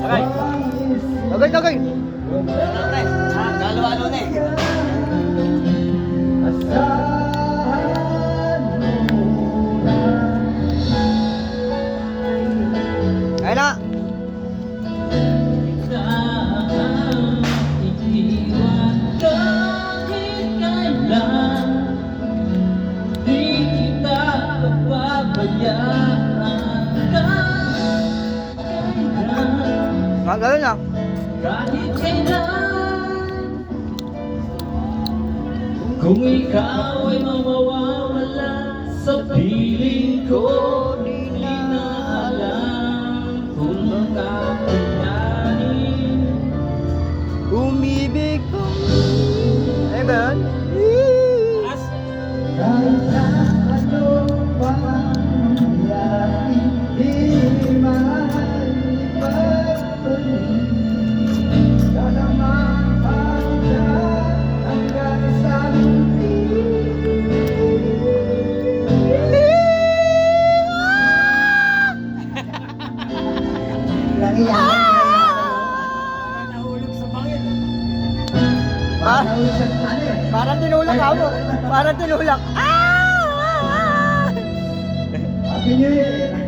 Tagay. Tagay, tagay. Halo-halo na eh. Ayun na. Gano'n lang. Kahit kailan, kung ikaw ay mawawala sa piling ko, di na alam kung makakayanin. Umibig ko. Ayun ba yun? Kahit na ano pa mangyari, di maipagpalit. Kasama ang lahat hanggang sa huli. Nahulog sa bangin. Parang tinulak ako. Parang tinulak. Happy New Year!